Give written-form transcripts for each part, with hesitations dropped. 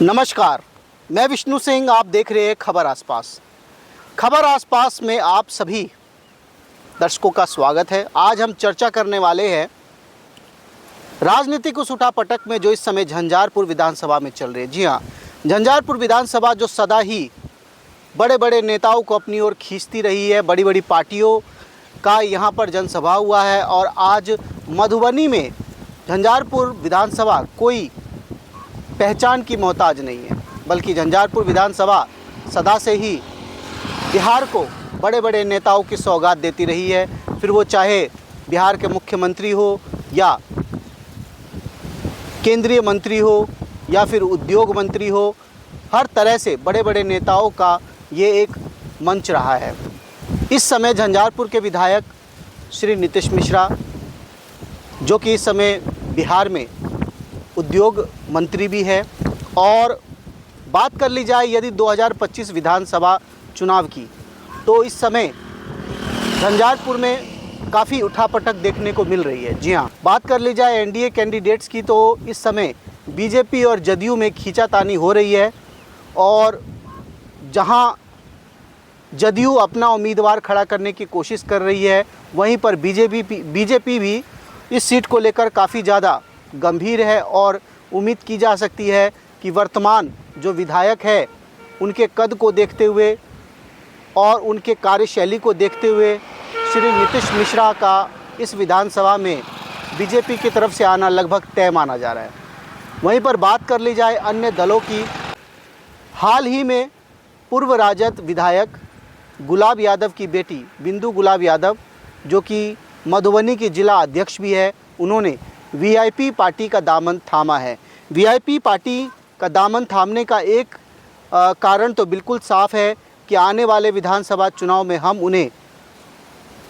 नमस्कार, मैं विष्णु सिंह। आप देख रहे हैं खबर आसपास। खबर आसपास में आप सभी दर्शकों का स्वागत है। आज हम चर्चा करने वाले हैं राजनीतिक उस उठापटक में जो इस समय झंझारपुर विधानसभा में चल रही है। जी हाँ, झंझारपुर विधानसभा जो सदा ही बड़े बड़े नेताओं को अपनी ओर खींचती रही है, बड़ी बड़ी पार्टियों का यहाँ पर जनसभा हुआ है। और आज मधुबनी में झंझारपुर विधानसभा कोई पहचान की मोहताज नहीं है, बल्कि झंझारपुर विधानसभा सदा से ही बिहार को बड़े बड़े नेताओं की सौगात देती रही है। फिर वो चाहे बिहार के मुख्यमंत्री हो या केंद्रीय मंत्री हो या फिर उद्योग मंत्री हो, हर तरह से बड़े बड़े नेताओं का ये एक मंच रहा है। इस समय झंझारपुर के विधायक श्री नीतीश मिश्रा, जो कि इस समय बिहार में उद्योग मंत्री भी है, और बात कर ली जाए यदि 2025 विधानसभा चुनाव की, तो इस समय झंझारपुर में काफ़ी उठापटक देखने को मिल रही है। जी हाँ, बात कर ली जाए एनडीए कैंडिडेट्स की, तो इस समय बीजेपी और जदयू में खींचातानी हो रही है। और जहां जदयू अपना उम्मीदवार खड़ा करने की कोशिश कर रही है, वहीं पर बीजेपी भी इस सीट को लेकर काफ़ी ज़्यादा गंभीर है। और उम्मीद की जा सकती है कि वर्तमान जो विधायक है, उनके कद को देखते हुए और उनके कार्यशैली को देखते हुए श्री नीतीश मिश्रा का इस विधानसभा में बीजेपी की तरफ से आना लगभग तय माना जा रहा है। वहीं पर बात कर ली जाए अन्य दलों की, हाल ही में पूर्व राजद विधायक गुलाब यादव की बेटी बिंदु गुलाब यादव, जो कि मधुबनी की जिला अध्यक्ष भी है, उन्होंने वीआईपी पार्टी का दामन थामा है। वीआईपी पार्टी का दामन थामने का एक कारण तो बिल्कुल साफ है कि आने वाले विधानसभा चुनाव में हम उन्हें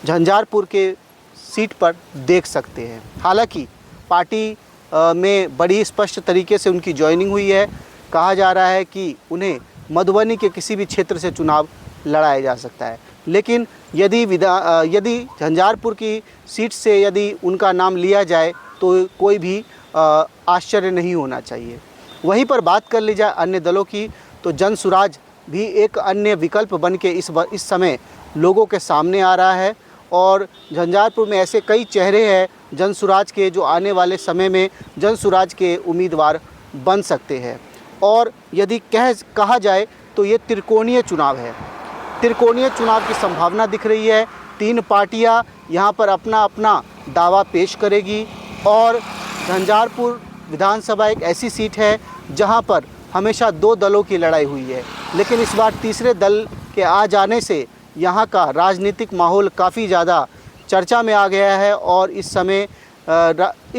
झंझारपुर के सीट पर देख सकते हैं। हालांकि पार्टी में बड़ी स्पष्ट तरीके से उनकी ज्वाइनिंग हुई है। कहा जा रहा है कि उन्हें मधुबनी के किसी भी क्षेत्र से चुनाव लड़ाया जा सकता है, लेकिन यदि झंझारपुर की सीट से यदि उनका नाम लिया जाए तो कोई भी आश्चर्य नहीं होना चाहिए। वहीं पर बात कर ली जाए अन्य दलों की, तो जनसुराज भी एक अन्य विकल्प बन के इस समय लोगों के सामने आ रहा है। और झंझारपुर में ऐसे कई चेहरे हैं जनसुराज के, जो आने वाले समय में जनसुराज के उम्मीदवार बन सकते हैं। और यदि कहा जाए तो ये त्रिकोणीय चुनाव है। त्रिकोणीय चुनाव की संभावना दिख रही है। 3 पार्टियां यहाँ पर अपना अपना दावा पेश करेगी। और झंझारपुर विधानसभा एक ऐसी सीट है जहाँ पर हमेशा 2 दलों की लड़ाई हुई है, लेकिन इस बार तीसरे दल के आ जाने से यहाँ का राजनीतिक माहौल काफ़ी ज़्यादा चर्चा में आ गया है। और इस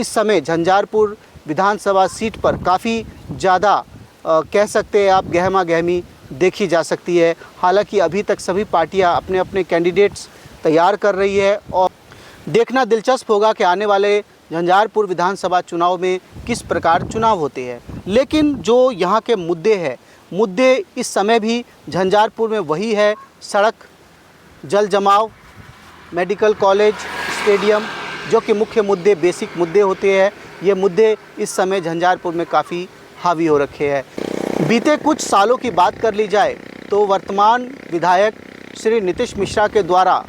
समय झंझारपुर विधानसभा सीट पर काफ़ी ज़्यादा कह सकते हैं आप गहमा गहमी देखी जा सकती है। हालांकि अभी तक सभी पार्टियां अपने अपने कैंडिडेट्स तैयार कर रही है, और देखना दिलचस्प होगा कि आने वाले झंझारपुर विधानसभा चुनाव में किस प्रकार चुनाव होते हैं। लेकिन जो यहाँ के मुद्दे इस समय भी झंझारपुर में वही है: सड़क, जल जमाव, मेडिकल कॉलेज, स्टेडियम, जो कि मुख्य मुद्दे, बेसिक मुद्दे होते हैं। ये मुद्दे इस समय झंझारपुर में काफ़ी हावी हो रखे हैं। बीते कुछ सालों की बात कर ली जाए तो वर्तमान विधायक श्री नीतीश मिश्रा के द्वारा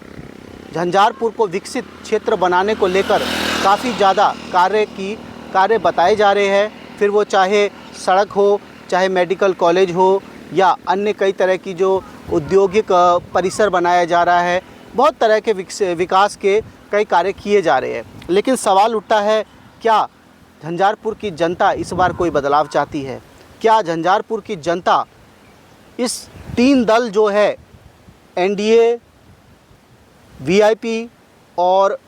झंझारपुर को विकसित क्षेत्र बनाने को लेकर काफ़ी ज़्यादा कार्य बताए जा रहे हैं। फिर वो चाहे सड़क हो, चाहे मेडिकल कॉलेज हो, या अन्य कई तरह की जो औद्योगिक परिसर बनाया जा रहा है, बहुत तरह के विकास के कई कार्य किए जा रहे हैं। लेकिन सवाल उठता है, क्या झंझारपुर की जनता इस बार कोई बदलाव चाहती है? क्या झंझारपुर की जनता इस 3 दल जो है, एनडीए, वीआईपी और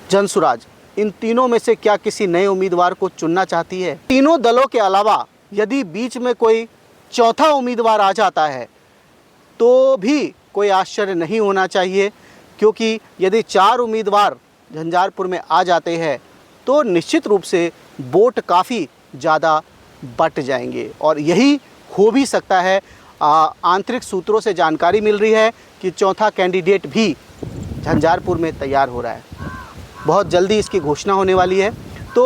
जनसुराज, इन तीनों में से क्या किसी नए उम्मीदवार को चुनना चाहती है? तीनों दलों के अलावा यदि बीच में कोई चौथा उम्मीदवार आ जाता है तो भी कोई आश्चर्य नहीं होना चाहिए, क्योंकि यदि 4 उम्मीदवार झंझारपुर में आ जाते हैं तो निश्चित रूप से वोट काफ़ी ज़्यादा बट जाएंगे। और यही हो भी सकता है। आंतरिक सूत्रों से जानकारी मिल रही है कि चौथा कैंडिडेट भी झंझारपुर में तैयार हो रहा है। बहुत जल्दी इसकी घोषणा होने वाली है। तो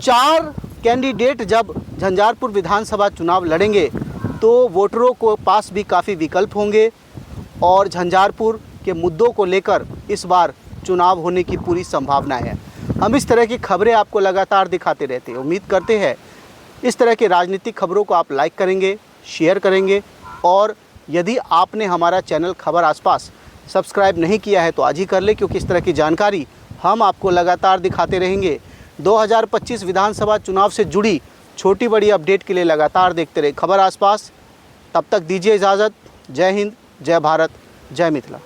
4 कैंडिडेट जब झंझारपुर विधानसभा चुनाव लड़ेंगे तो वोटरों को पास भी काफ़ी विकल्प होंगे और झंझारपुर के मुद्दों को लेकर इस बार चुनाव होने की पूरी संभावना है। हम इस तरह की खबरें आपको लगातार दिखाते रहते हैं। उम्मीद करते हैं इस तरह की राजनीतिक खबरों को आप लाइक करेंगे, शेयर करेंगे और यदि आपने हमारा चैनल खबर आसपास सब्सक्राइब नहीं किया है तो आज ही कर ले, क्योंकि इस तरह की जानकारी हम आपको लगातार दिखाते रहेंगे। 2025 विधानसभा चुनाव से जुड़ी छोटी बड़ी अपडेट के लिए लगातार देखते रहे खबर आसपास। तब तक दीजिए इजाज़त। जय हिंद, जय भारत, जय मिथिला।